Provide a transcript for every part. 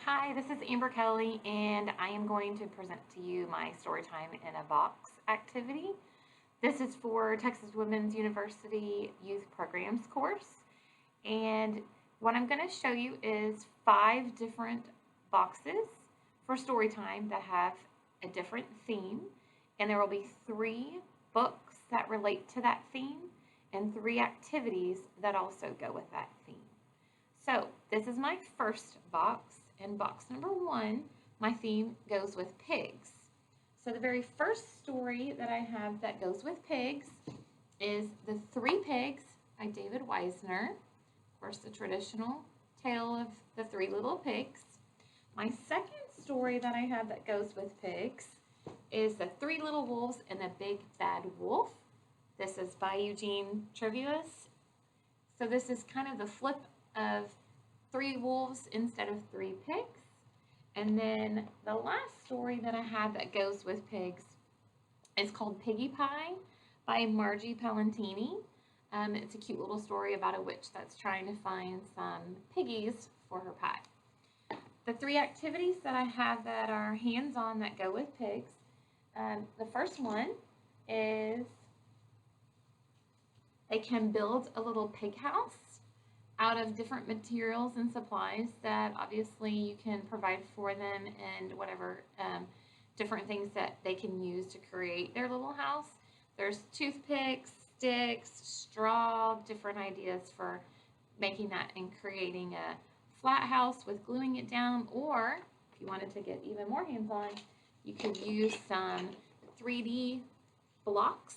Hi, this is Amber Kelly, and I am going to present to you my Storytime in a Box activity. This is for Texas Women's University Youth Programs course, and what I'm going to show you is 5 different boxes for Storytime that have a different theme, and there will be 3 books that relate to that theme and 3 activities that also go with that theme. So this is my first box, and box number 1, my theme goes with pigs. So the very first story that I have that goes with pigs is The Three Pigs by David Weisner. Of course, the traditional tale of the 3 little pigs. My second story that I have that goes with pigs is The Three Little Wolves and the Big Bad Wolf. This is by Eugene Trevious. So this is kind of the flip of 3 wolves instead of 3 pigs. And then the last story that I have that goes with pigs is called Piggy Pie by Margie Palantini. It's a cute little story about a witch that's trying to find some piggies for her pie. The 3 activities that I have that are hands-on that go with pigs, the first one is they can build a little pig house out of different materials and supplies that obviously you can provide for them, and whatever different things that they can use to create their little house. There's toothpicks, sticks, straw, different ideas for making that and creating a flat house with gluing it down, or if you wanted to get even more hands-on, you could use some 3D blocks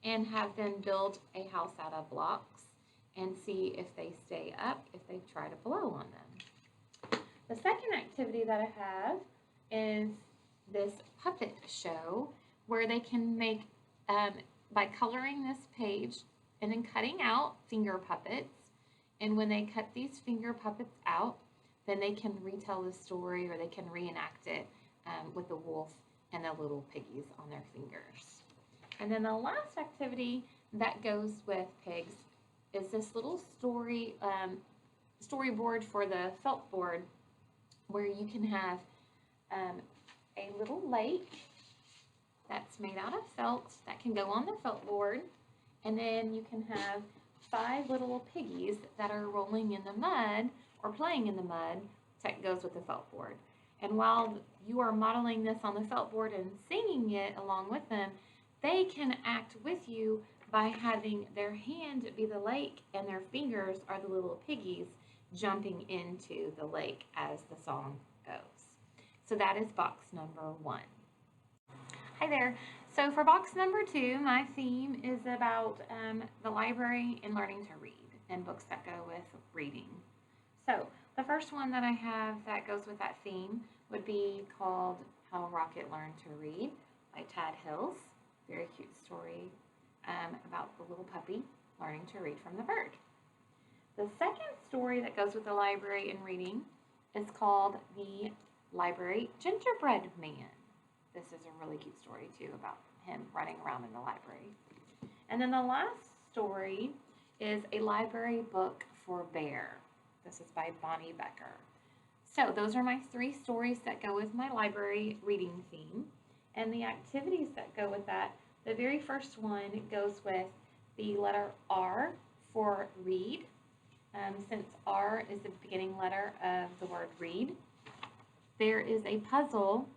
and have them build a house out of blocks and see if they stay up if they try to blow on them. The second activity that I have is this puppet show where they can make, by coloring this page and then cutting out finger puppets, and when they cut these finger puppets out, then they can retell the story or they can reenact it with the wolf and the little piggies on their fingers. And then the last activity that goes with pigs is this little storyboard for the felt board, where you can have a little lake that's made out of felt that can go on the felt board, and then you can have 5 little piggies that are rolling in the mud or playing in the mud that goes with the felt board. And while you are modeling this on the felt board and singing it along with them, they can act with you by having their hand be the lake and their fingers are the little piggies jumping into the lake as the song goes. So that is box number 1. Hi there. So for box number 2, my theme is about the library and learning to read and books that go with reading. So the first one that I have that goes with that theme would be called How Rocket Learned to Read by Tad Hills. Very cute story about the little puppy learning to read from the bird. The second story that goes with the library and reading is called The Library Gingerbread Man. This is a really cute story too about him running around in the library. And then the last story is A Library Book for Bear. This is by Bonnie Becker. So those are my 3 stories that go with my library reading theme. And the activities that go with that, the very first one goes with the letter R for read, since R is the beginning letter of the word read. There is a puzzle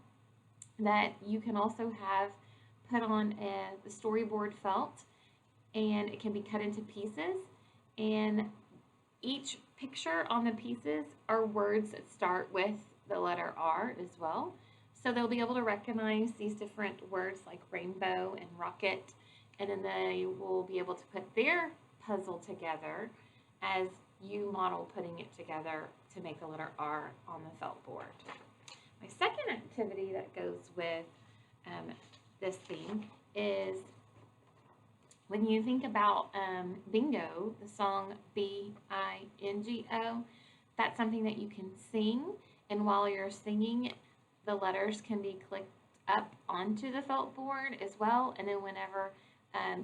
that you can also have put on the storyboard felt, and it can be cut into pieces, and each picture on the pieces are words that start with the letter R as well. So they'll be able to recognize these different words like rainbow and rocket, and then they will be able to put their puzzle together as you model putting it together to make the letter R on the felt board. My second activity that goes with this theme is when you think about bingo, the song B-I-N-G-O, that's something that you can sing, and while you're singing, the letters can be clicked up onto the felt board as well, and then whenever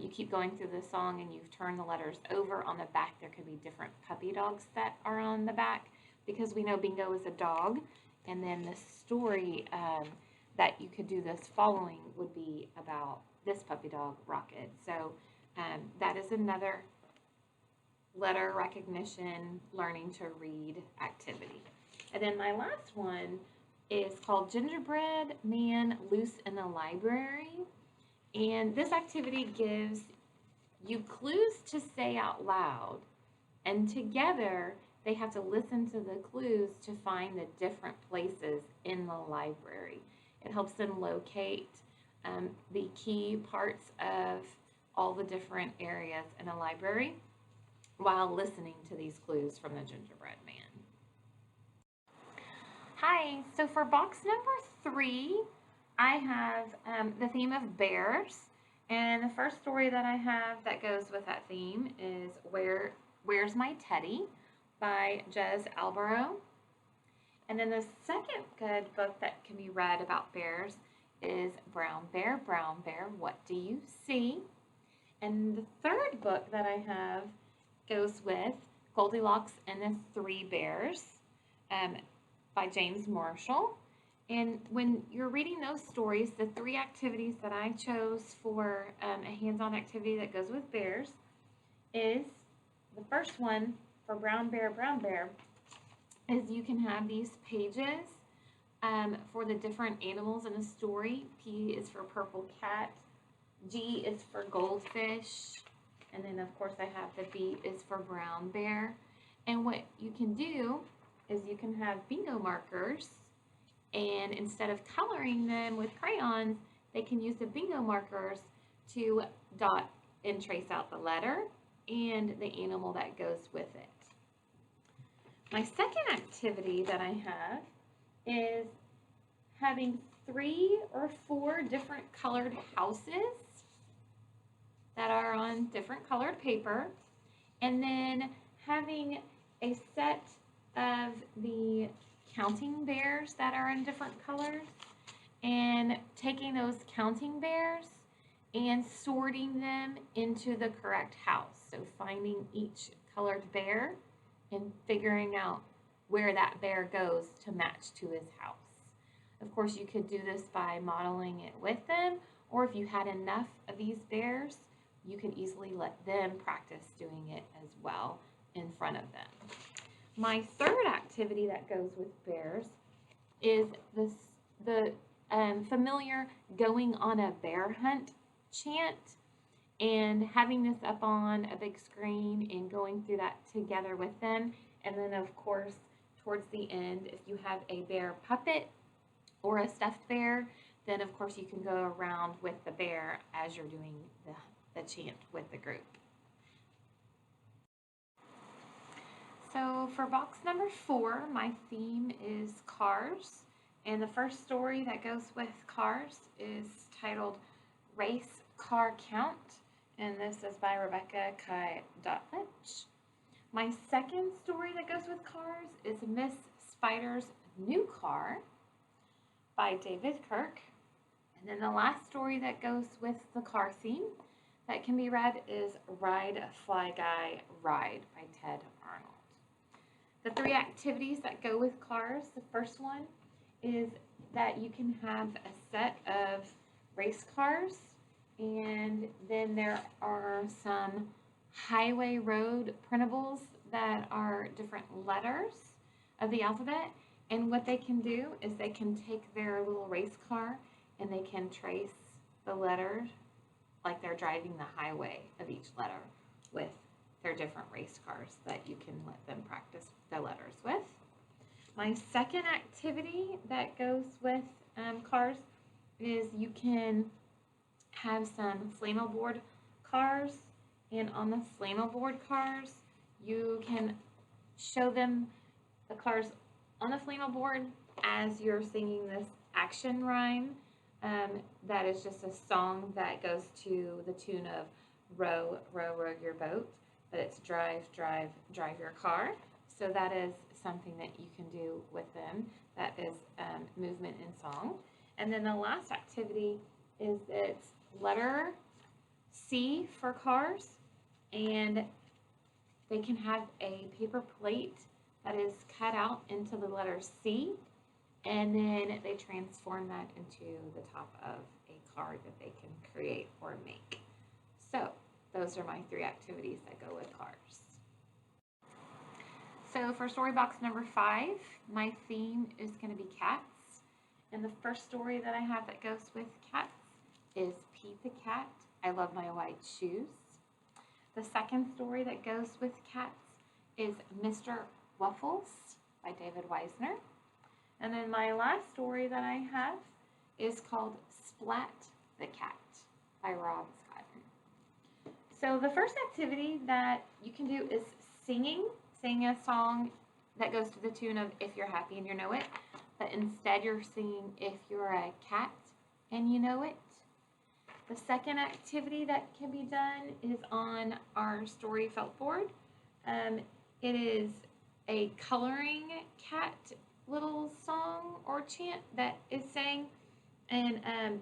you keep going through the song and you've turned the letters over on the back, there could be different puppy dogs that are on the back, because we know Bingo is a dog, And then the story that you could do this following would be about this puppy dog, Rocket. So that is another letter recognition, learning to read activity. And then my last one is called Gingerbread Man Loose in the Library. And this activity gives you clues to say out loud. And together, they have to listen to the clues to find the different places in the library. It helps them locate the key parts of all the different areas in a library while listening to these clues from the Gingerbread Man. Hi, so for box number 3, I have the theme of bears. And the first story that I have that goes with that theme is Where's My Teddy by Jez Alborough. And then the second good book that can be read about bears is Brown Bear, What Do You See? And the third book that I have goes with Goldilocks and the Three Bears by James Marshall. And when you're reading those stories, the 3 activities that I chose for a hands-on activity that goes with bears is the first one for Brown Bear, is you can have these pages for the different animals in a story. P is for purple cat, G is for goldfish, and then of course I have the B is for brown bear. And what you can do is you can have bingo markers, and instead of coloring them with crayons, they can use the bingo markers to dot and trace out the letter and the animal that goes with it. My second activity that I have is having 3 or 4 different colored houses that are on different colored paper, and then having a set of the counting bears that are in different colors, and taking those counting bears and sorting them into the correct house. So finding each colored bear and figuring out where that bear goes to match to his house. Of course, you could do this by modeling it with them, or if you had enough of these bears, you could easily let them practice doing it as well in front of them. My third activity that goes with bears is the familiar going on a bear hunt chant, and having this up on a big screen and going through that together with them. And then of course, towards the end, if you have a bear puppet or a stuffed bear, then of course you can go around with the bear as you're doing the chant with the group. So for box number 4, my theme is cars. And the first story that goes with cars is titled Race Car Count. And this is by Rebecca Kai-Dotlich. My second story that goes with cars is Miss Spider's New Car by David Kirk. And then the last story that goes with the car theme that can be read is Ride, Fly Guy, Ride by Ted Arnold. The 3 activities that go with cars, the first one is that you can have a set of race cars, and then there are some highway road printables that are different letters of the alphabet, and what they can do is they can take their little race car and they can trace the letters like they're driving the highway of each letter with their different race cars that you can let them practice the letters with. My second activity that goes with cars is you can have some flannel board cars, and on the flannel board cars you can show them the cars on the flannel board as you're singing this action rhyme that is just a song that goes to the tune of row, row, row your boat, but it's drive, drive, drive your car. So that is something that you can do with them. That is movement in song. And then the last activity is it's letter C for cars, and they can have a paper plate that is cut out into the letter C, and then they transform that into the top of a card that they can create or make. So those are my 3 activities that go with cars. So for story box number 5, my theme is going to be cats. And the first story that I have that goes with cats is Pete the Cat, I Love My White Shoes. The second story that goes with cats is Mr. Waffles by David Weisner. And then my last story that I have is called Splat the Cat by Rob Scott. So the first activity that you can do is sing a song that goes to the tune of If You're Happy and You Know It, but instead you're singing If You're a Cat and You Know It. The second activity that can be done is on our story felt board. It is a coloring cat little song or chant that is sang, and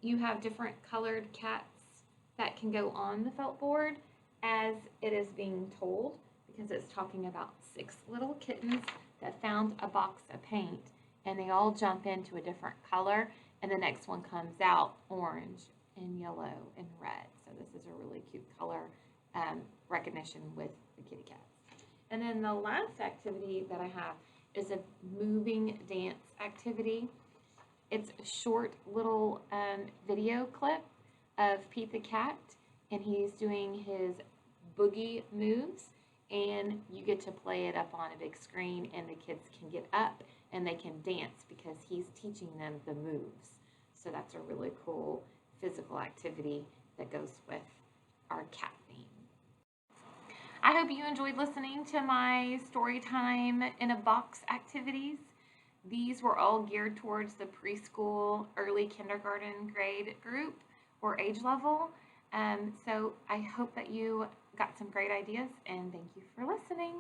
you have different colored cats that can go on the felt board as it is being told, because it's talking about 6 little kittens that found a box of paint, and they all jump into a different color, and the next one comes out orange and yellow and red. So this is a really cute color recognition with the kitty cats. And then the last activity that I have is a moving dance activity. It's a short little video clip of Pete the Cat, and he's doing his boogie moves, and you get to play it up on a big screen, and the kids can get up and they can dance because he's teaching them the moves. So that's a really cool physical activity that goes with our cat theme. I hope you enjoyed listening to my story time in a box activities. These were all geared towards the preschool, early kindergarten grade group or age level. So I hope that you got some great ideas, and thank you for listening.